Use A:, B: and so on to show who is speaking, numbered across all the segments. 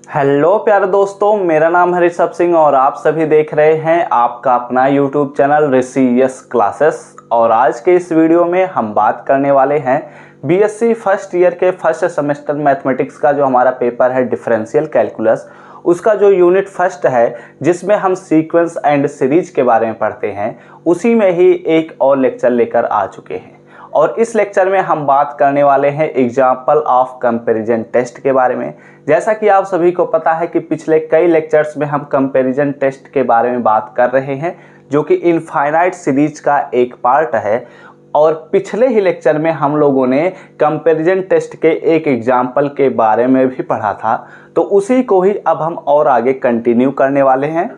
A: Hello प्यारे दोस्तों, मेरा नाम है ऋषभ सिंह और आप सभी देख रहे हैं आपका अपना यूट्यूब चैनल ऋषि यस क्लासेस। और आज के इस वीडियो में हम बात करने वाले हैं बीएससी फर्स्ट ईयर के फर्स्ट सेमेस्टर मैथमेटिक्स का जो हमारा पेपर है डिफरेंशियल कैलकुलस, उसका जो यूनिट फर्स्ट है जिसमें हम सीक्वेंस एंड सीरीज के बारे में पढ़ते हैं, उसी में ही एक और लेक्चर लेकर आ चुके हैं। और इस लेक्चर में हम बात करने वाले हैं एग्जाम्पल ऑफ कंपैरिजन टेस्ट के बारे में। जैसा कि आप सभी को पता है कि पिछले कई लेक्चर्स में हम कंपैरिजन टेस्ट के बारे में बात कर रहे हैं, जो कि इनफाइनाइट सीरीज का एक पार्ट है। और पिछले ही लेक्चर में हम लोगों ने कंपैरिजन टेस्ट के एक एग्जाम्पल के बारे में भी पढ़ा था, तो उसी को ही अब हम और आगे कंटिन्यू करने वाले हैं।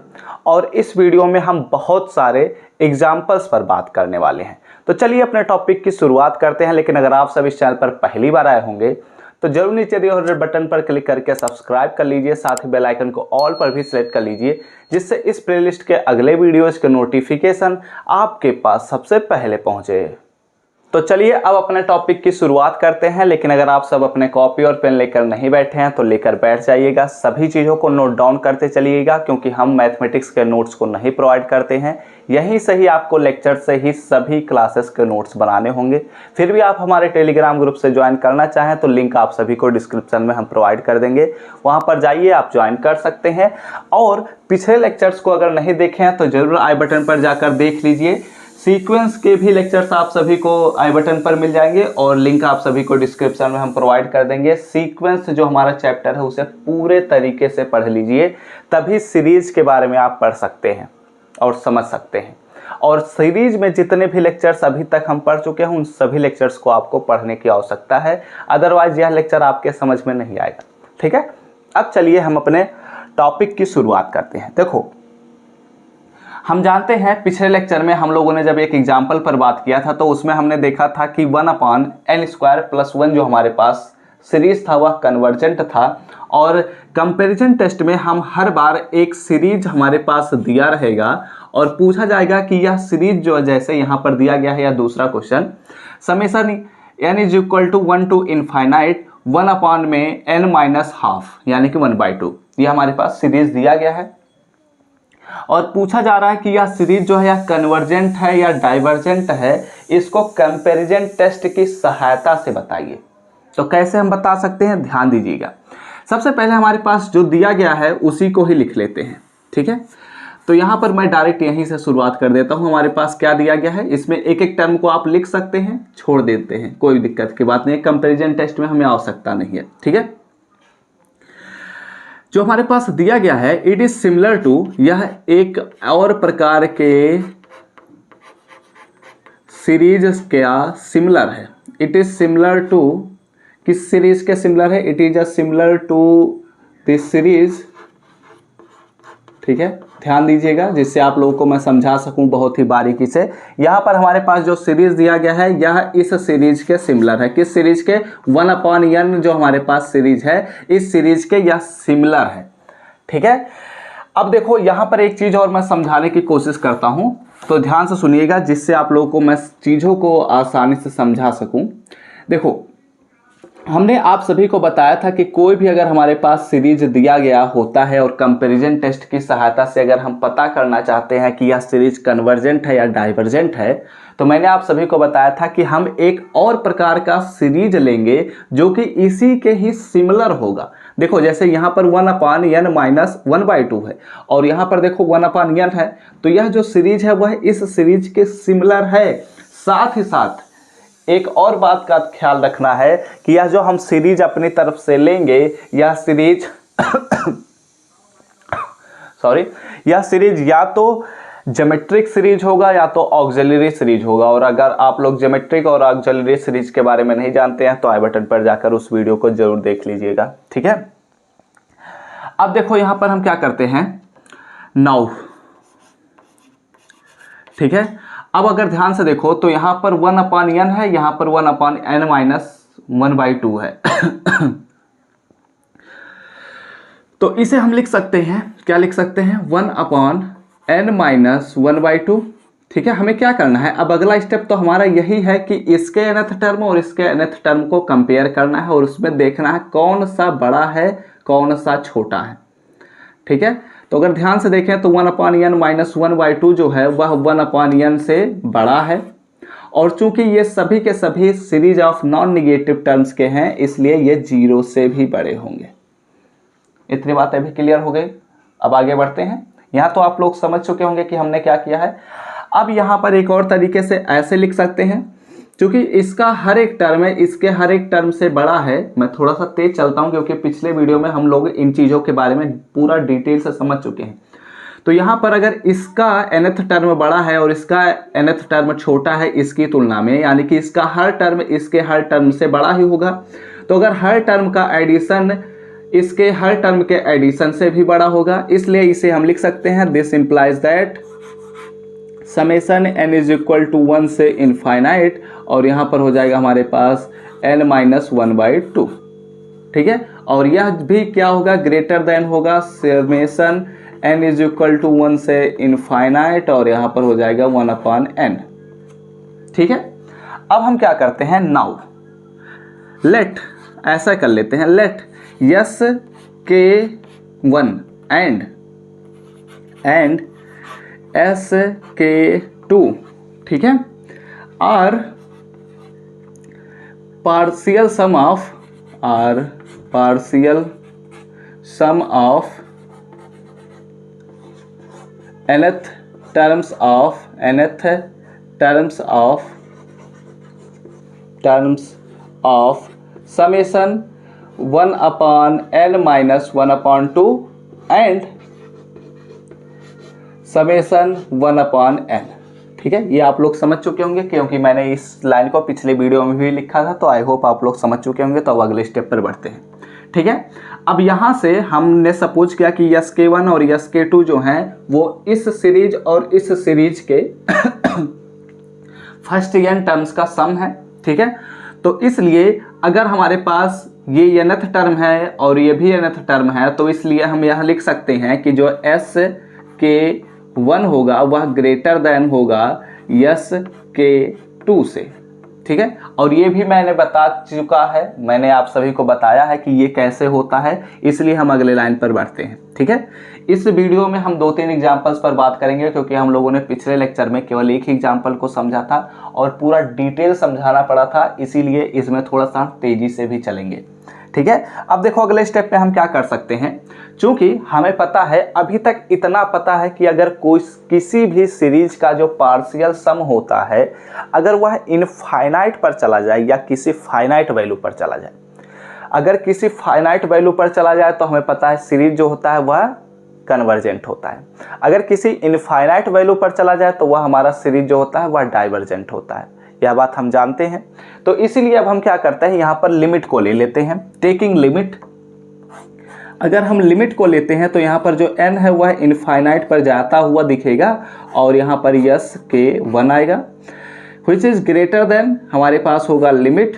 A: और इस वीडियो में हम बहुत सारे एग्जाम्पल्स पर बात करने वाले हैं। तो चलिए अपने टॉपिक की शुरुआत करते हैं। लेकिन अगर आप सब इस चैनल पर पहली बार आए होंगे तो जरूर नीचे दिए हुए बटन पर क्लिक करके सब्सक्राइब कर लीजिए, साथ ही बेल आइकन को ऑल पर भी सेलेक्ट कर लीजिए, जिससे इस प्लेलिस्ट के अगले वीडियोज के नोटिफिकेशन आपके पास सबसे पहले पहुंचे। तो चलिए अब अपने टॉपिक की शुरुआत करते हैं। लेकिन अगर आप सब अपने कॉपी और पेन लेकर नहीं बैठे हैं तो लेकर बैठ जाइएगा, सभी चीज़ों को नोट डाउन करते चलिएगा, क्योंकि हम मैथमेटिक्स के नोट्स को नहीं प्रोवाइड करते हैं। यहीं से ही आपको लेक्चर से ही सभी क्लासेस के नोट्स बनाने होंगे। फिर भी आप हमारे टेलीग्राम ग्रुप से ज्वाइन करना चाहें तो लिंक आप सभी को डिस्क्रिप्शन में हम प्रोवाइड कर देंगे, वहाँ पर जाइए आप ज्वाइन कर सकते हैं। और पिछले लेक्चर्स को अगर नहीं देखे हैं तो ज़रूर आई बटन पर जाकर देख लीजिए। सीक्वेंस के भी लेक्चर्स आप सभी को आई बटन पर मिल जाएंगे और लिंक आप सभी को डिस्क्रिप्शन में हम प्रोवाइड कर देंगे। सीक्वेंस जो हमारा चैप्टर है उसे पूरे तरीके से पढ़ लीजिए, तभी सीरीज के बारे में आप पढ़ सकते हैं और समझ सकते हैं। और सीरीज में जितने भी लेक्चर्स अभी तक हम पढ़ चुके हैं उन सभी लेक्चर्स को आपको पढ़ने की आवश्यकता है, अदरवाइज यह लेक्चर आपके समझ में नहीं आएगा। ठीक है, अब चलिए हम अपने टॉपिक की शुरुआत करते हैं। देखो, हम जानते हैं पिछले लेक्चर में हम लोगों ने जब एक एग्जाम्पल पर बात किया था तो उसमें हमने देखा था कि 1/n² + 1 जो हमारे पास सीरीज था वह कन्वर्जेंट था। और कंपैरिजन टेस्ट में हम हर बार एक सीरीज हमारे पास दिया रहेगा और पूछा जाएगा कि यह सीरीज जो जैसे यहाँ पर दिया गया है, या दूसरा question summation n = 1 to infinite 1/n-½ यानी कि 1/2, यह हमारे पास सीरीज दिया गया है। और पूछा जा रहा है कि यह सीरीज जो है यह कन्वर्जेंट है या डाइवर्जेंट है, इसको कंपैरिजन टेस्ट की सहायता से बताइए। तो कैसे हम बता सकते हैं, ध्यान दीजिएगा। सबसे पहले हमारे पास जो दिया गया है उसी को ही लिख लेते हैं। ठीक है, तो यहाँ पर मैं डायरेक्ट यहीं से शुरुआत कर देता हूँ। हमारे पास क्या दिया गया है, इसमें एक एक टर्म को आप लिख सकते हैं, छोड़ देते हैं, कोई दिक्कत की बात नहीं है। कंपैरिजन टेस्ट में हमें आवश्यकता नहीं है। ठीक है, जो हमारे पास दिया गया है इट इज सिमिलर टू, यह एक और प्रकार के सीरीज क्या सिमिलर है। इट इज सिमिलर टू, किस सीरीज के सिमिलर है, it is a similar to this series. ठीक है, ध्यान दीजिएगा जिससे आप लोगों को मैं समझा सकूं बहुत ही बारीकी से। यहाँ पर हमारे पास जो सीरीज दिया गया है यह इस सीरीज के सिमिलर है। किस सीरीज के, 1/n जो हमारे पास सीरीज है इस सीरीज के यह सिमिलर है। ठीक है, अब देखो यहाँ पर एक चीज और मैं समझाने की कोशिश करता हूं, तो ध्यान से सुनिएगा जिससे आप लोगों को मैं चीजों को आसानी से समझा सकूं। देखो, हमने आप सभी को बताया था कि कोई भी अगर हमारे पास सीरीज दिया गया होता है और कंपैरिजन टेस्ट की सहायता से अगर हम पता करना चाहते हैं कि यह सीरीज कन्वर्जेंट है या डाइवर्जेंट है, तो मैंने आप सभी को बताया था कि हम एक और प्रकार का सीरीज लेंगे जो कि इसी के ही सिमिलर होगा। देखो, जैसे यहाँ पर 1/n-1/2 है और यहाँ पर देखो 1/n है, तो यह जो सीरीज है वह इस सीरीज के सिमिलर है। साथ ही साथ एक और बात का ख्याल रखना है कि यह जो हम सीरीज अपनी तरफ से लेंगे यह सीरीज यह सीरीज या तो ज्योमेट्रिक सीरीज होगा या तो ऑक्सिलरी सीरीज होगा। और अगर आप लोग ज्योमेट्रिक और ऑक्सिलरी सीरीज के बारे में नहीं जानते हैं तो आई बटन पर जाकर उस वीडियो को जरूर देख लीजिएगा। ठीक है, अब देखो यहाँ पर हम क्या करते हैं नाउ। ठीक है, अब अगर ध्यान से देखो तो यहाँ पर 1/n है, यहाँ पर 1/n-1/2 है। तो इसे हम लिख सकते हैं, क्या लिख सकते हैं, 1/n-1/2 ठीक है, हमें क्या करना है, अब अगला स्टेप तो हमारा यही है कि इसके nth टर्म और इसके nth टर्म को कंपेयर करना है और उसमें देखना है कौन सा बड़ा है कौन सा छोटा है। ठीक है, तो अगर ध्यान से देखें तो 1/n-1/2 जो है वह 1/n से बड़ा है, और चूंकि ये सभी के सभी series of non negative terms के हैं इसलिए ये 0 से भी बड़े होंगे। इतनी बातें भी क्लियर हो गई। अब आगे बढ़ते हैं। यहाँ तो आप लोग समझ चुके होंगे कि हमने क्या किया है। अब यहाँ पर एक और तरीके से ऐसे लिख सकते हैं, क्योंकि इसका हर एक टर्म है इसके हर एक टर्म से बड़ा है। मैं थोड़ा सा तेज चलता हूँ क्योंकि पिछले वीडियो में हम लोग इन चीज़ों के बारे में पूरा डिटेल से समझ चुके हैं। तो यहाँ पर अगर इसका nth टर्म बड़ा है और इसका nth टर्म छोटा है इसकी तुलना में, यानी कि इसका हर टर्म इसके हर टर्म से बड़ा ही होगा, तो अगर हर टर्म का एडिशन इसके हर टर्म के एडिशन से भी बड़ा होगा, इसलिए इसे हम लिख सकते हैं this implies that summation n is equal to 1 से इनफाइनाइट, और यहाँ पर हो जाएगा हमारे पास n-1/2। ठीक है, और यह भी क्या होगा, ग्रेटर देन होगा summation n is equal to 1 से इनफाइनाइट, और यहाँ पर हो जाएगा 1/n। ठीक है, अब हम क्या करते हैं, नाउ लेट, ऐसा कर लेते हैं, लेट Sk1 एंड Sk2, ठीक है, are partial sum of nth terms of summation 1/n-1/2 and summation 1/n। ठीक है, ये आप लोग समझ चुके होंगे क्योंकि मैंने इस लाइन को पिछले वीडियो में भी लिखा था, तो आई होप आप लोग समझ चुके होंगे। तो अब अगले स्टेप पर बढ़ते हैं। ठीक है, अब यहाँ से हमने सपोज किया कि Sk1 और Sk2 जो हैं वो इस सीरीज और इस सीरीज के फर्स्ट n टर्म्स का सम है। ठीक है, तो इसलिए अगर हमारे पास ये nth टर्म है और ये भी nth टर्म है, तो इसलिए हम यह लिख सकते हैं कि जो Sk1 होगा वह ग्रेटर देन होगा Sk2 से। ठीक है, और ये भी मैंने बता चुका है, मैंने आप सभी को बताया है कि ये कैसे होता है, इसलिए हम अगले लाइन पर बढ़ते हैं। ठीक है, इस वीडियो में हम 2-3 एग्जांपल्स पर बात करेंगे क्योंकि हम लोगों ने पिछले लेक्चर में केवल एक ही एग्जांपल को समझा था और पूरा डिटेल समझाना पड़ा था, इसीलिए इसमें थोड़ा सा तेजी से भी चलेंगे। ठीक है, अब देखो अगले स्टेप में हम क्या कर सकते हैं। चूंकि हमें पता है, अभी तक इतना पता है कि अगर कोई किसी भी सीरीज का जो पार्शियल सम होता है अगर वह इनफाइनाइट पर चला जाए या किसी फाइनाइट वैल्यू पर चला जाए, अगर किसी फाइनाइट वैल्यू पर चला जाए तो हमें पता है सीरीज जो होता है वह कन्वर्जेंट होता है। अगर किसी इनफाइनाइट वैल्यू पर चला जाए तो वह हमारा सीरीज जो होता है वह डाइवर्जेंट होता है। यह बात हम जानते हैं। तो इसीलिए अब हम क्या करते हैं, यहाँ पर लिमिट को ले लेते हैं, टेकिंग लिमिट। अगर हम लिमिट को लेते हैं तो यहाँ पर जो n है वह इनफाइनाइट पर जाता हुआ दिखेगा और यहाँ पर Sk1 आएगा, विच इज ग्रेटर देन, हमारे पास होगा limit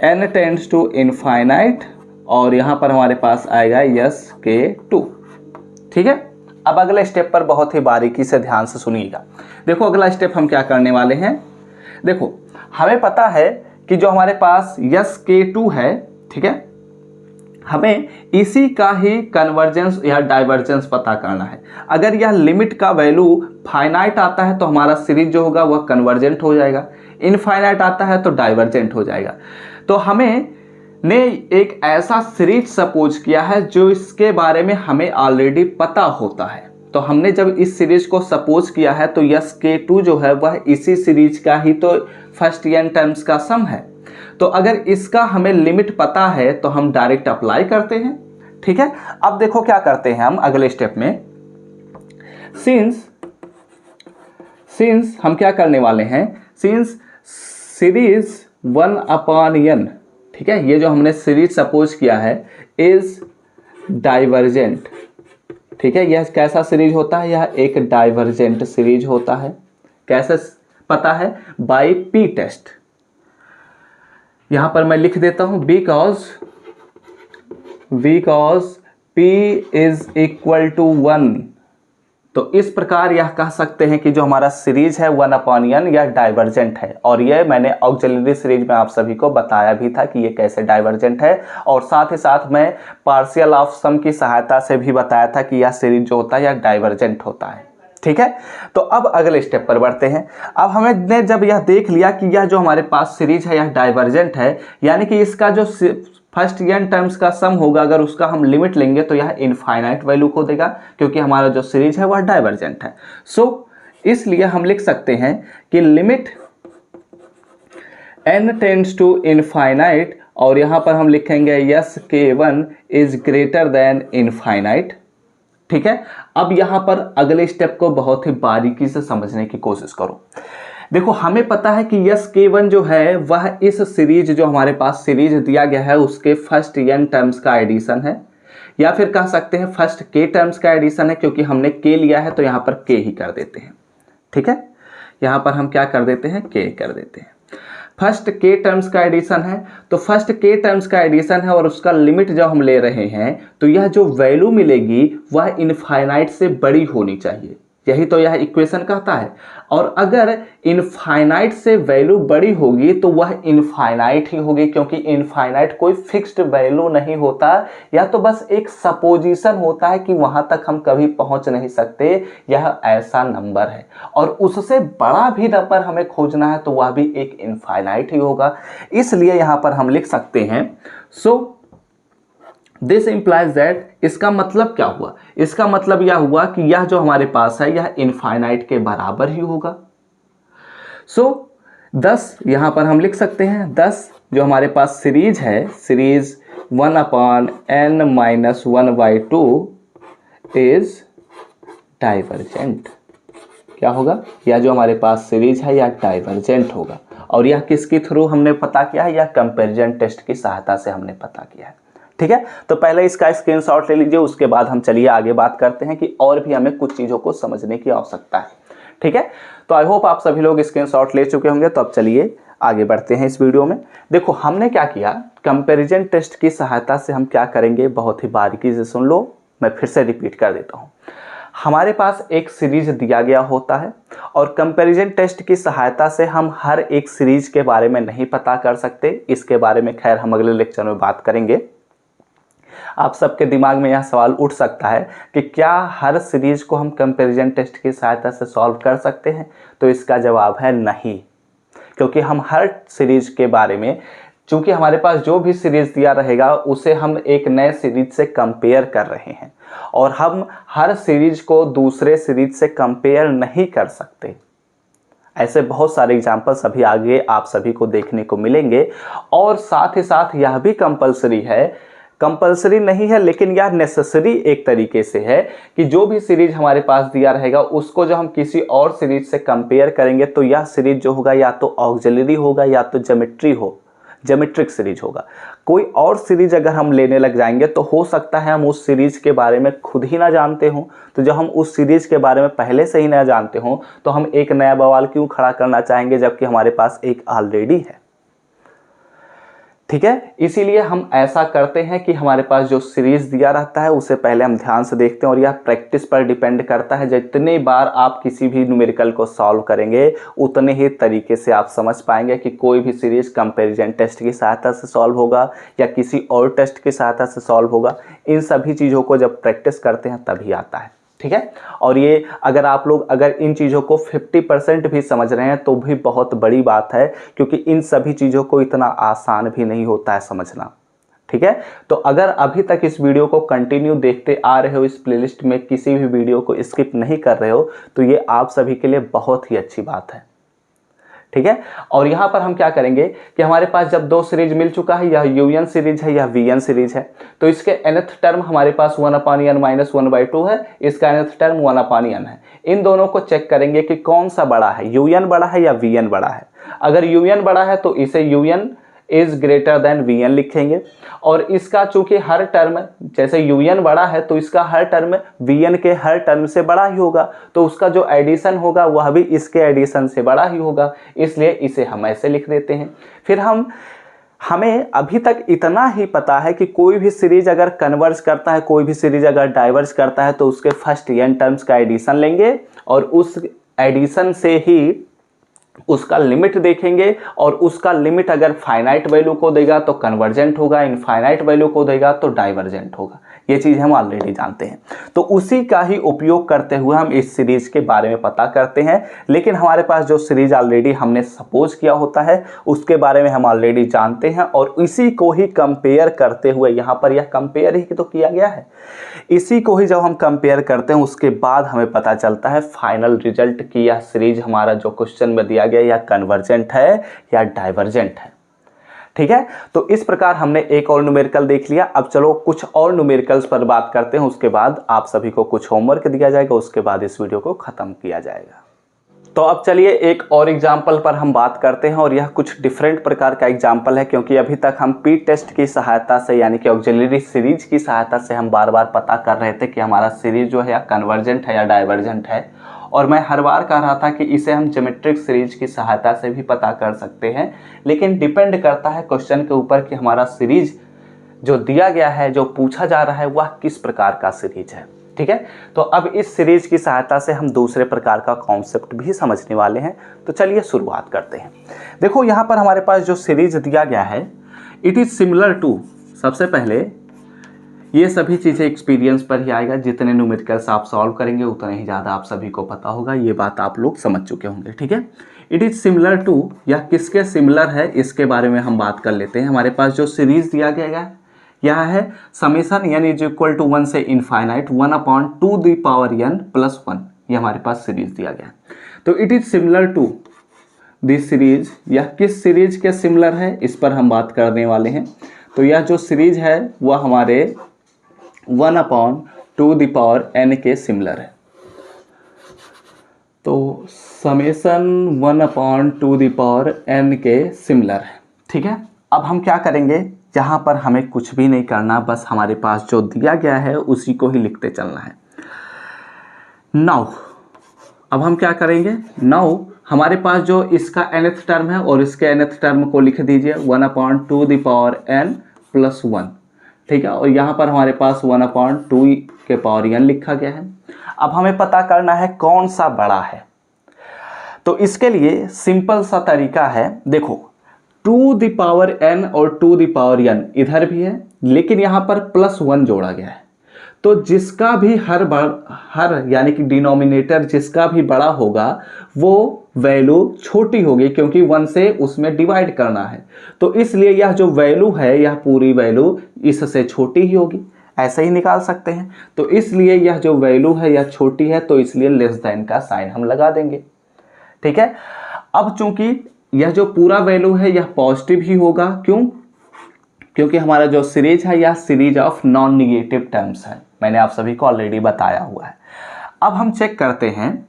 A: n tends to infinite और यहाँ पर हमारे पास आएगा Sk2। ठीक है, अब अगले स्टेप पर बहुत ही बारीकी से ध्यान से सुनिएगा। देखो अगला स्टेप हम क्या करने वाले हैं। देखो हमें पता है कि जो हमारे पास Sk2 है, ठीक है, हमें इसी का ही कन्वर्जेंस या डाइवर्जेंस पता करना है। अगर यह लिमिट का वैल्यू फाइनाइट आता है तो हमारा सीरीज जो होगा वह कन्वर्जेंट हो जाएगा, इनफाइनाइट आता है तो डाइवर्जेंट हो जाएगा। तो हमें ने एक ऐसा सीरीज सपोज किया है जो इसके बारे में हमें ऑलरेडी पता होता है। तो हमने जब इस सीरीज को सपोज किया है तो Sk2 जो है वह इसी सीरीज का ही तो फर्स्ट n टर्म्स का सम है। तो अगर इसका हमें लिमिट पता है तो हम डायरेक्ट अप्लाई करते हैं। ठीक है, अब देखो क्या करते हैं हम अगले स्टेप में। सिंस हम क्या करने वाले हैं, सिंस सीरीज 1/n, ठीक है, ये जो हमने सीरीज सपोज किया है इज डाइवर्जेंट। ठीक है, यह कैसा सीरीज होता है, यह एक डाइवर्जेंट सीरीज होता है। कैसे पता है, बाय पी टेस्ट। यहां पर मैं लिख देता हूं because p is equal to 1 तो इस प्रकार यह कह सकते हैं कि जो हमारा सीरीज है 1/n यह डाइवर्जेंट है, और यह मैंने ऑक्सिलरी सीरीज में आप सभी को बताया भी था कि ये कैसे डाइवर्जेंट है, और साथ ही साथ मैं पार्शियल ऑफ सम की सहायता से भी बताया था कि यह सीरीज जो होता है यह डाइवर्जेंट होता है। ठीक है, तो अब अगले स्टेप पर बढ़ते हैं। अब हमने जब यह देख लिया कि यह जो हमारे पास सीरीज है यह डाइवर्जेंट है, यानी कि इसका जो फर्स्ट n टर्म्स का सम होगा अगर उसका हम लिमिट लेंगे तो यह इनफाइनाइट वैल्यू को देगा, क्योंकि हमारा जो सीरीज है वह डाइवर्जेंट है। सो इसलिए हम लिख सकते हैं कि limit n tends to infinite, और यहां पर हम लिखेंगे S k1 is greater than infinite. ठीक है, अब यहां पर अगले स्टेप को बहुत ही बारीकी से समझने की कोशिश करो। देखो, हमें पता है कि यस k1 जो है वह इस सीरीज जो हमारे पास सीरीज दिया गया है उसके फर्स्ट n टर्म्स का एडिशन है, या फिर कह सकते हैं फर्स्ट k टर्म्स का एडिशन है, क्योंकि हमने k लिया है तो यहां पर k ही कर देते हैं। ठीक है, यहां पर हम क्या कर देते हैं, k कर देते हैं। फर्स्ट k टर्म्स का एडिशन है, तो फर्स्ट k टर्म्स का एडिशन है और उसका लिमिट जब हम ले रहे हैं तो यह जो वैल्यू मिलेगी वह इनफाइनाइट से बड़ी होनी चाहिए, यही तो यह इक्वेशन कहता है। और अगर इनफाइनाइट से वैल्यू बड़ी होगी तो वह इनफाइनाइट ही होगी, क्योंकि इनफाइनाइट कोई फिक्स्ड वैल्यू नहीं होता, या तो बस एक सपोजिशन होता है कि वहां तक हम कभी पहुंच नहीं सकते, यह ऐसा नंबर है। और उससे बड़ा भी नंबर हमें खोजना है तो वह भी एक इनफाइनाइट ही होगा। इसलिए यहां पर हम लिख सकते हैं सो दिस इंप्लाइज दैट, इसका मतलब क्या हुआ, इसका मतलब यह हुआ कि यह जो हमारे पास है यह इनफाइनाइट के बराबर ही होगा। सो 10 यहां पर हम लिख सकते हैं 10 जो हमारे पास सीरीज है, सीरीज 1/n-1/2 इज डाइवर्जेंट। क्या होगा, यह जो हमारे पास सीरीज है यह डाइवर्जेंट होगा, और यह किसके थ्रू हमने पता किया है, यह कंपैरिजन टेस्ट की सहायता से हमने पता किया है। ठीक है, तो पहले इसका स्क्रीनशॉट ले लीजिए, उसके बाद हम चलिए आगे बात करते हैं कि और भी हमें कुछ चीज़ों को समझने की आवश्यकता है। ठीक है, तो आई होप आप सभी लोग स्क्रीनशॉट ले चुके होंगे। तो अब चलिए आगे बढ़ते हैं इस वीडियो में। देखो, हमने क्या किया, कंपैरिजन टेस्ट की सहायता से हम क्या करेंगे, बहुत ही बारीकी से सुन लो, मैं फिर से रिपीट कर देता हूँ। हमारे पास एक सीरीज दिया गया होता है, और कंपैरिजन टेस्ट की सहायता से हम हर एक सीरीज के बारे में नहीं पता कर सकते, इसके बारे में खैर हम अगले लेक्चर में बात करेंगे। आप सबके दिमाग में यह सवाल उठ सकता है कि क्या हर सीरीज को हम कंपैरिजन टेस्ट की सहायता से सॉल्व कर सकते हैं, तो इसका जवाब है नहीं, क्योंकि हम हर सीरीज के बारे में, चूंकि हमारे पास जो भी सीरीज दिया रहेगा उसे हम एक नए सीरीज से कंपेयर कर रहे हैं, और हम हर सीरीज को दूसरे सीरीज से कंपेयर नहीं कर सकते। ऐसे बहुत सारे एग्जाम्पल्स अभी आगे आप सभी को देखने को मिलेंगे। और साथ ही साथ यह भी कंपलसरी है, कंपलसरी नहीं है लेकिन यह नेसेसरी एक तरीके से है, कि जो भी सीरीज हमारे पास दिया रहेगा उसको जो हम किसी और सीरीज से कंपेयर करेंगे तो यह सीरीज जो होगा या तो ऑक्सिलरी होगा या तो ज्योमेट्रिक सीरीज होगा। कोई और सीरीज अगर हम लेने लग जाएंगे तो हो सकता है हम उस सीरीज के बारे में खुद ही ना जानते हों। तो जब हम उस सीरीज के बारे में पहले से ही ना जानते हों तो हम एक नया बवाल क्यों खड़ा करना चाहेंगे, जबकि हमारे पास एक ऑलरेडी है। ठीक है, इसीलिए हम ऐसा करते हैं कि हमारे पास जो सीरीज दिया रहता है उसे पहले हम ध्यान से देखते हैं, और यह प्रैक्टिस पर डिपेंड करता है। जितनी बार आप किसी भी न्यूमेरिकल को सॉल्व करेंगे उतने ही तरीके से आप समझ पाएंगे कि कोई भी सीरीज कंपैरिजन टेस्ट की सहायता से सॉल्व होगा या किसी और टेस्ट की सहायता से सॉल्व होगा। इन सभी चीज़ों को जब प्रैक्टिस करते हैं तभी आता है। ठीक है, और ये अगर आप लोग अगर इन चीज़ों को 50% भी समझ रहे हैं तो भी बहुत बड़ी बात है, क्योंकि इन सभी चीज़ों को इतना आसान भी नहीं होता है समझना। ठीक है, तो अगर अभी तक इस वीडियो को कंटिन्यू देखते आ रहे हो, इस प्लेलिस्ट में किसी भी वीडियो को स्किप नहीं कर रहे हो, तो ये आप सभी के लिए बहुत ही अच्छी बात है। ठीक है, और यहाँ पर हम क्या करेंगे कि हमारे पास जब दो सीरीज मिल चुका है, यह यूएन सीरीज है या वीएन सीरीज है, तो इसके nth टर्म हमारे पास 1/n-1/2 है, इसका nth टर्म 1/n है। इन दोनों को चेक करेंगे कि कौन सा बड़ा है, यूएन बड़ा है या वीएन बड़ा है। अगर यूएन बड़ा है तो इसे UN is greater than VN लिखेंगे, और इसका चूंकि हर टर्म जैसे यूएन बड़ा है तो इसका हर टर्म वीएन के हर टर्म से बड़ा ही होगा, तो उसका जो एडिशन होगा वह भी इसके एडिशन से बड़ा ही होगा, इसलिए इसे हम ऐसे लिख देते हैं। फिर हमें अभी तक इतना ही पता है कि कोई भी सीरीज अगर कन्वर्ज करता है, कोई भी सीरीज अगर डाइवर्ज करता है तो उसके फर्स्ट n टर्म्स का एडिशन लेंगे और उस एडिशन से ही उसका लिमिट देखेंगे और उसका लिमिट अगर फाइनाइट वैल्यू को देगा तो कन्वर्जेंट होगा, इनफाइनाइट वैल्यू को देगा तो डाइवर्जेंट होगा। ये चीज़ हम ऑलरेडी जानते हैं, तो उसी का ही उपयोग करते हुए हम इस सीरीज के बारे में पता करते हैं। लेकिन हमारे पास जो सीरीज ऑलरेडी हमने सपोज किया होता है उसके बारे में हम ऑलरेडी जानते हैं और इसी को ही कंपेयर करते हुए, यहाँ पर यह कंपेयर ही तो किया गया है, इसी को ही जब हम कंपेयर करते हैं उसके बाद हमें पता चलता है फाइनल रिजल्ट की यह सीरीज हमारा जो क्वेश्चन में दिया गया या कन्वर्जेंट है या डाइवर्जेंट है। ठीक है, तो इस प्रकार हमने एक और न्यूमेरिकल देख लिया। अब चलो कुछ और न्यूमेरिकल्स पर बात करते हैं, उसके बाद आप सभी को कुछ होमवर्क दिया जाएगा, उसके बाद इस वीडियो को खत्म किया जाएगा। तो अब चलिए एक और एग्जाम्पल पर हम बात करते हैं और यह कुछ डिफरेंट प्रकार का एग्जाम्पल है, क्योंकि अभी तक हम पी टेस्ट की सहायता से यानी कि ऑक्सिलरी सीरीज की सहायता से हम बार बार पता कर रहे थे कि हमारा सीरीज जो है या कन्वर्जेंट है या डाइवर्जेंट है, और मैं हर बार कह रहा था कि इसे हम ज्योमेट्रिक सीरीज की सहायता से भी पता कर सकते हैं, लेकिन डिपेंड करता है क्वेश्चन के ऊपर कि हमारा सीरीज जो दिया गया है, जो पूछा जा रहा है, वह किस प्रकार का सीरीज है। ठीक है, तो अब इस सीरीज की सहायता से हम दूसरे प्रकार का कॉन्सेप्ट भी समझने वाले हैं। तो चलिए शुरुआत करते हैं। देखो यहाँ पर हमारे पास जो सीरीज दिया गया है, इट इज सिमिलर टू, सबसे पहले ये सभी चीज़ें एक्सपीरियंस पर ही आएगा, जितने न्यूमेरिकल्स आप सॉल्व करेंगे उतने ही ज़्यादा आप सभी को पता होगा, ये बात आप लोग समझ चुके होंगे। ठीक है, इट इज सिमिलर टू, या किसके सिमिलर है इसके बारे में हम बात कर लेते हैं। हमारे पास जो सीरीज दिया गया है यह है summation n is equal to 1 से इनफाइनाइट 1/2n प्लस 1, ये हमारे पास सीरीज दिया गया है। तो it is similar to this series, यह किस सीरीज के सिमिलर है इस पर हम बात करने वाले हैं। तो यह जो सीरीज है वह हमारे 1/2n के सिमिलर है। तो समेशन 1/2n के सिमिलर है। ठीक है, अब हम क्या करेंगे, जहाँ पर हमें कुछ भी नहीं करना, बस हमारे पास जो दिया गया है उसी को ही लिखते चलना है। नाउ अब हम क्या करेंगे, नाउ हमारे पास जो इसका nth टर्म है और इसके nth टर्म को लिख दीजिए 1/2n प्लस 1। ठीक है, और यहाँ पर हमारे पास 1/2n लिखा गया है। अब हमें पता करना है कौन सा बड़ा है, तो इसके लिए सिंपल सा तरीका है। देखो 2n और 2n इधर भी है, लेकिन यहाँ पर प्लस 1 जोड़ा गया है, तो जिसका भी हर यानी कि डिनोमिनेटर जिसका भी बड़ा होगा वो वैल्यू छोटी होगी, क्योंकि 1 से उसमें डिवाइड करना है। तो इसलिए यह जो वैल्यू है यह पूरी वैल्यू इससे छोटी ही होगी, ऐसे ही निकाल सकते हैं। तो इसलिए यह जो वैल्यू है यह छोटी है, तो इसलिए लेस देन का साइन हम लगा देंगे। ठीक है, अब चूंकि यह जो पूरा वैल्यू है यह पॉजिटिव ही होगा, क्यों, क्योंकि हमारा जो सीरीज है यह series of non negative terms है, मैंने आप सभी को ऑलरेडी बताया हुआ है। अब हम चेक करते हैं,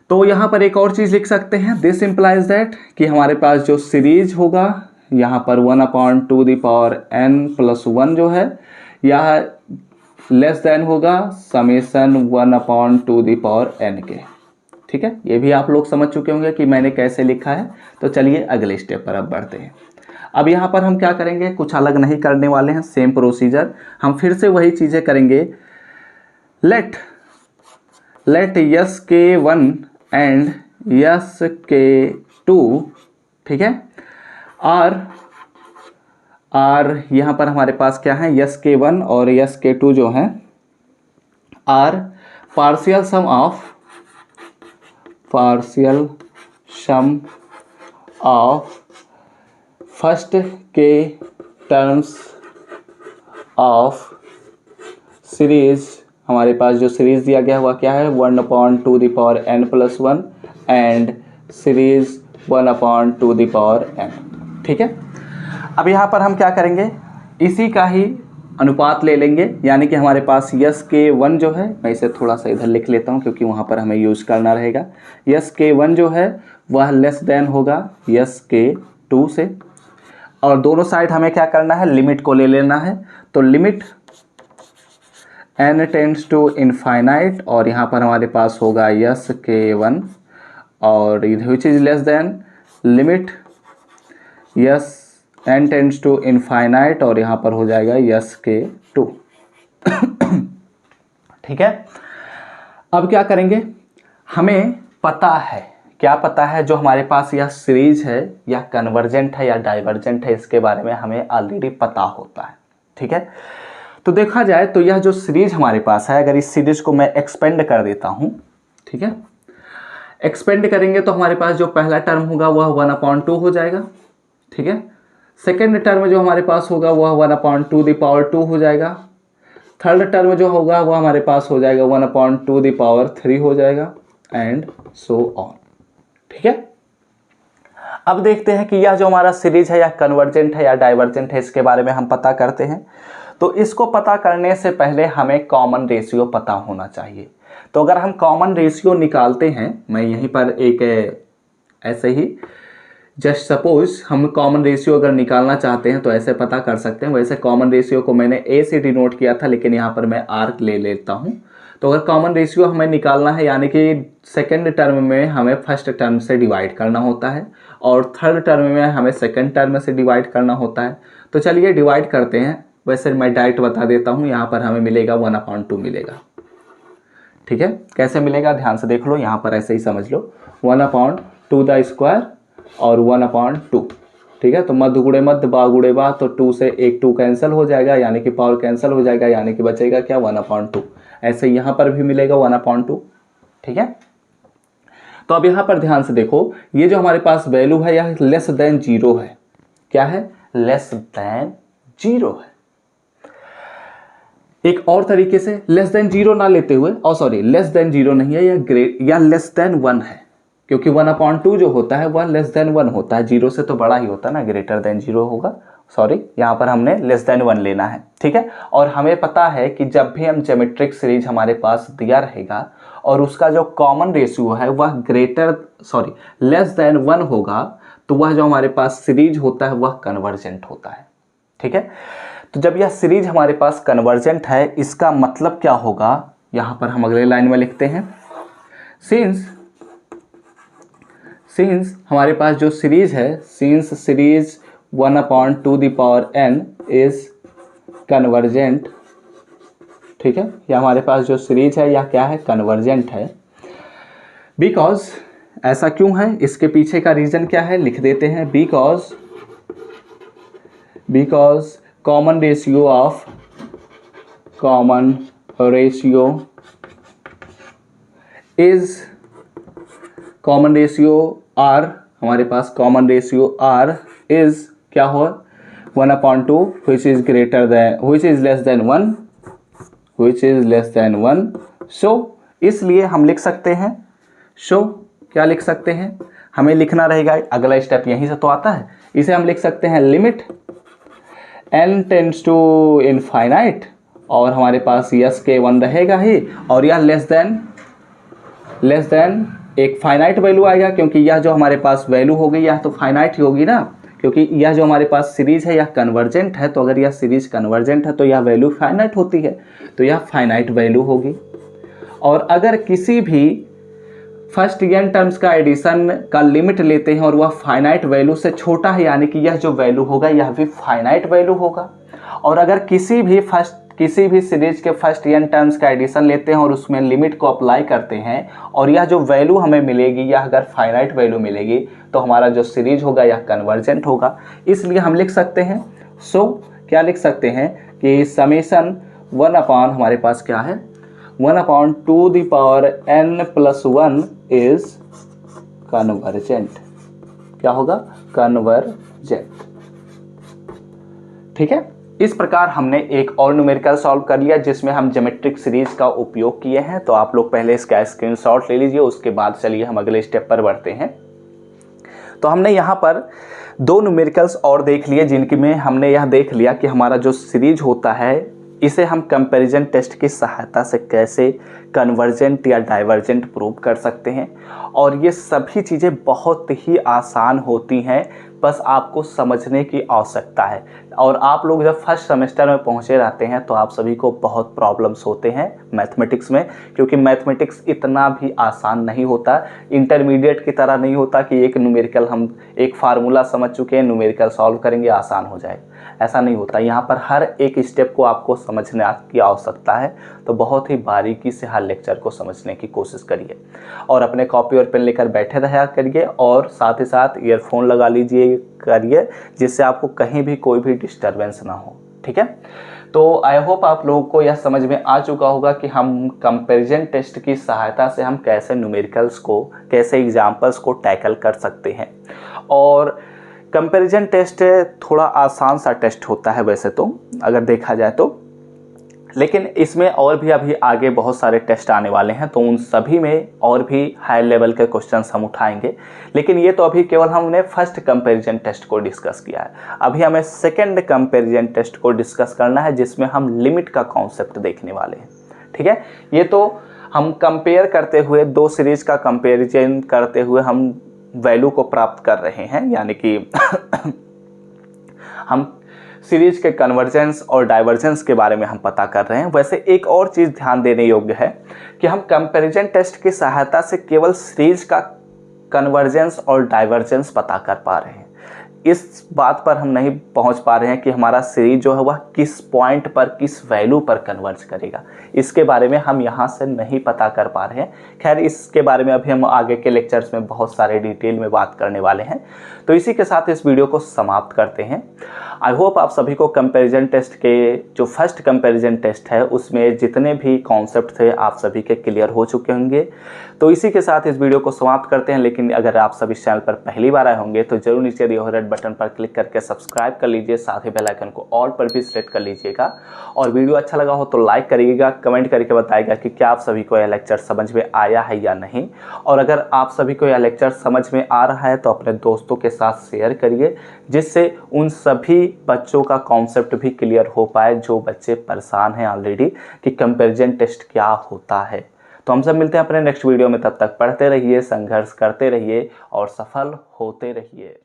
A: तो यहाँ पर एक और चीज लिख सकते हैं, दिस इंप्लाइज दैट कि हमारे पास जो सीरीज होगा यहाँ पर 1/2n प्लस 1 जो है यह लेस देन होगा समेशन 1/2n के। ठीक है, ये भी आप लोग समझ चुके होंगे कि मैंने कैसे लिखा है। तो चलिए अगले स्टेप पर अब बढ़ते हैं। अब यहाँ पर हम क्या करेंगे, कुछ अलग नहीं करने वाले हैं, सेम प्रोसीजर, हम फिर से वही चीज़ें करेंगे। लेट Sk1 एंड Sk2, ठीक है, और यहाँ पर हमारे पास क्या है, Sk1 और Sk2 जो हैं are partial sum of first k terms of series. हमारे पास जो सीरीज दिया गया हुआ क्या है, 1/2n plus 1 and series 1/2n। ठीक है, अब यहाँ पर हम क्या करेंगे, इसी का ही अनुपात ले लेंगे, यानी कि हमारे पास Sk1 जो है, मैं इसे थोड़ा सा इधर लिख लेता हूँ क्योंकि वहाँ पर हमें यूज करना रहेगा। Sk1 जो है वह लेस देन होगा Sk2 से, और दोनों साइड हमें क्या करना है, लिमिट को ले लेना है। तो limit n tends to infinite, और यहाँ पर हमारे पास होगा Sk1 और which is less than limit n tends to infinite और यहाँ पर हो जाएगा SK2। ठीक है, अब क्या करेंगे, हमें पता है, क्या पता है, जो हमारे पास यह सीरीज है या कन्वर्जेंट है या डाइवर्जेंट है, इसके बारे में हमें ऑलरेडी पता होता है। ठीक है, तो देखा जाए तो यह जो सीरीज हमारे पास है, अगर इस सीरीज को मैं एक्सपेंड कर देता हूँ, ठीक है, एक्सपेंड करेंगे तो हमारे पास जो पहला टर्म होगा वह 1/2 हो जाएगा। ठीक है, सेकेंड टर्म जो हमारे पास होगा वह 1/2 हो जाएगा। थर्ड टर्म जो होगा वह हमारे पास हो जाएगा 1/3 हो जाएगा, एंड सो ऑन। ठीक है, अब देखते हैं कि यह जो हमारा सीरीज है या कन्वर्जेंट है या डाइवर्जेंट है, इसके बारे में हम पता करते हैं। तो इसको पता करने से पहले हमें कॉमन रेशियो पता होना चाहिए। तो अगर हम कॉमन रेशियो निकालते हैं, मैं यहीं पर एक ऐसे ही जस्ट सपोज हम कॉमन रेशियो अगर निकालना चाहते हैं तो ऐसे पता कर सकते हैं। वैसे कॉमन रेशियो को मैंने A से डिनोट किया था, लेकिन यहाँ पर मैं R ले लेता हूँ। तो अगर कॉमन रेशियो हमें निकालना है, यानी कि सेकेंड टर्म में हमें फर्स्ट टर्म से डिवाइड करना होता है और थर्ड टर्म में हमें सेकेंड टर्म से डिवाइड करना होता है। तो चलिए डिवाइड करते हैं। वैसे मैं डायरेक्ट बता देता हूँ, यहाँ पर हमें मिलेगा 1/2 मिलेगा। ठीक है, कैसे मिलेगा ध्यान से देख लो, यहाँ पर ऐसे ही समझ लो, 1/2 द स्क्वायर और 1/2। ठीक है, तो मध्य गुणे मध्य, बा गुणे बा, तो 2 से एक 2 कैंसिल हो जाएगा, यानी कि पावर कैंसिल हो जाएगा, यानी कि बचेगा क्या, 1/2। ऐसे यहाँ पर भी मिलेगा 1/2। ठीक है, तो अब यहाँ पर ध्यान से देखो, ये जो हमारे पास वैल्यू है यह लेस देन 0 है। क्या है, लेस देन 0 है। एक और तरीके से लेस देन 0 ना लेते हुए, और सॉरी लेस देन 0 नहीं है, या लेस देन 1 है, क्योंकि 1/2 जो होता है वह लेस देन 1 होता है, 0 से तो बड़ा ही होता है ना, ग्रेटर देन 0 होगा। सॉरी, यहाँ पर हमने लेस देन 1 लेना है। ठीक है, और हमें पता है कि जब भी हम ज्योमेट्रिक सीरीज हमारे पास दिया रहेगा और उसका जो कॉमन रेशियो है वह लेस देन 1 होगा, तो वह जो हमारे पास सीरीज होता है वह कन्वर्जेंट होता है। ठीक है, तो जब यह सीरीज हमारे पास कन्वर्जेंट है, इसका मतलब क्या होगा, यहाँ पर हम अगले लाइन में लिखते हैं, सिंस हमारे पास जो सीरीज है, since series 1/2n is convergent. ठीक है, या हमारे पास जो सीरीज है यह क्या है, कन्वर्जेंट है। बिकॉज, ऐसा क्यों है, इसके पीछे का रीजन क्या है, लिख देते हैं, बिकॉज कॉमन रेशियो R, हमारे पास कॉमन रेशियो R इज क्या हो, 1/2 which is less than 1, so इसलिए हम लिख सकते हैं, क्या लिख सकते हैं, हमें लिखना रहेगा, अगला स्टेप यहीं से तो आता है, इसे हम लिख सकते हैं limit n tends to infinite, और हमारे पास SK1 रहेगा ही, और यह लेस देन एक फाइनाइट वैल्यू आएगा, क्योंकि यह जो हमारे पास वैल्यू होगी यह तो फाइनाइट ही होगी ना, क्योंकि यह जो हमारे पास सीरीज है यह कन्वर्जेंट है, तो अगर यह सीरीज कन्वर्जेंट है तो यह वैल्यू फाइनाइट होती है, तो यह फाइनाइट वैल्यू होगी। और अगर किसी भी फर्स्ट n टर्म्स का एडिशन का लिमिट लेते हैं और वह फाइनाइट वैल्यू से छोटा है, यानी कि यह जो वैल्यू होगा यह भी फाइनाइट वैल्यू होगा। और अगर किसी भी सीरीज के फर्स्ट n टर्म्स का एडिशन लेते हैं और उसमें लिमिट को अप्लाई करते हैं और यह जो वैल्यू हमें मिलेगी यह अगर फाइनाइट वैल्यू मिलेगी, तो हमारा जो सीरीज होगा यह कन्वर्जेंट होगा। इसलिए हम लिख सकते हैं, क्या लिख सकते हैं कि समेशन 1 हमारे पास क्या है, 1/2n+1 इज कन्वर्जेंट। क्या होगा, कन्वर्जेंट। ठीक है, इस प्रकार हमने एक और न्यूमेरिकल सॉल्व कर लिया जिसमें हम ज्योमेट्रिक सीरीज का उपयोग किए हैं। तो आप लोग पहले इसका स्क्रीनशॉट ले लीजिए, उसके बाद चलिए हम अगले स्टेप पर बढ़ते हैं। तो हमने यहाँ पर 2 न्यूमेरिकल्स और देख लिए, जिनकी में हमने यह देख लिया कि हमारा जो सीरीज होता है इसे हम कंपैरिजन टेस्ट की सहायता से कैसे कन्वर्जेंट या डाइवर्जेंट प्रूव कर सकते हैं। और ये सभी चीज़ें बहुत ही आसान होती हैं, बस आपको समझने की आवश्यकता है। और आप लोग जब फर्स्ट सेमेस्टर में पहुंचे रहते हैं तो आप सभी को बहुत प्रॉब्लम्स होते हैं मैथमेटिक्स में, क्योंकि मैथमेटिक्स इतना भी आसान नहीं होता, इंटरमीडिएट की तरह नहीं होता कि एक न्यूमेरिकल हम एक फार्मूला समझ चुके हैं, न्यूमेरिकल सॉल्व करेंगे आसान हो जाएगा, ऐसा नहीं होता। यहाँ पर हर एक स्टेप को आपको समझने की आवश्यकता है, तो बहुत ही बारीकी से हर लेक्चर को समझने की कोशिश करिए और अपने कॉपी और पेन लेकर बैठे रहा करिए और साथ ही साथ ईयरफोन लगा लीजिए करिए, जिससे आपको कहीं भी कोई भी डिस्टरबेंस ना हो। ठीक है, तो आई होप आप लोगों को यह समझ में आ चुका होगा कि हम कंपैरिजन टेस्ट की सहायता से हम कैसे न्यूमेरिकल्स को, कैसे एग्जाम्पल्स को टैकल कर सकते हैं। और कंपैरिजन टेस्ट थोड़ा आसान सा टेस्ट होता है वैसे तो अगर देखा जाए तो, लेकिन इसमें और भी अभी आगे बहुत सारे टेस्ट आने वाले हैं, तो उन सभी में और भी हाई लेवल के क्वेश्चंस हम उठाएंगे। लेकिन ये तो अभी केवल हमने फर्स्ट कंपैरिजन टेस्ट को डिस्कस किया है। अभी हमें सेकंड कंपैरिजन टेस्ट को डिस्कस करना है, जिसमें हम लिमिट का कॉन्सेप्ट देखने वाले हैं। ठीक है, ये तो हम कंपेयर करते हुए, दो सीरीज का कंपेरिजन करते हुए हम वैल्यू को प्राप्त कर रहे हैं, यानी कि हम सीरीज के कन्वर्जेंस और डाइवर्जेंस के बारे में हम पता कर रहे हैं। वैसे एक और चीज़ ध्यान देने योग्य है कि हम कंपैरिजन टेस्ट की सहायता से केवल सीरीज का कन्वर्जेंस और डाइवर्जेंस पता कर पा रहे हैं। इस बात पर हम नहीं पहुंच पा रहे हैं कि हमारा सीरीज जो है वह किस पॉइंट पर, किस वैल्यू पर कन्वर्ज करेगा, इसके बारे में हम यहाँ से नहीं पता कर पा रहे हैं। खैर, इसके बारे में अभी हम आगे के लेक्चर्स में बहुत सारे डिटेल में बात करने वाले हैं। तो इसी के साथ इस वीडियो को समाप्त करते हैं। आई होप आप सभी को कंपैरिजन टेस्ट के जो फर्स्ट कंपैरिजन टेस्ट है उसमें जितने भी कॉन्सेप्ट थे आप सभी के क्लियर हो चुके होंगे। तो इसी के साथ इस वीडियो को समाप्त करते हैं। लेकिन अगर आप सब इस चैनल पर पहली बार आए होंगे तो जरूर नीचे दिए हुए रेड बटन पर क्लिक करके सब्सक्राइब कर लीजिए, साथ ही बेल आइकन को ऑल पर भी सेट कर लीजिएगा। और वीडियो अच्छा लगा हो तो लाइक करिएगा, कमेंट करके बताइएगा कि क्या आप सभी को यह लेक्चर समझ में आया है या नहीं। और अगर आप सभी को यह लेक्चर समझ में आ रहा है तो अपने दोस्तों के साथ शेयर करिए, जिससे उन सभी बच्चों का कॉन्सेप्ट भी क्लियर हो पाए जो बच्चे परेशान हैं ऑलरेडी कि कंपैरिजन टेस्ट क्या होता है। तो हम सब मिलते हैं अपने नेक्स्ट वीडियो में, तब तक पढ़ते रहिए, संघर्ष करते रहिए और सफल होते रहिए।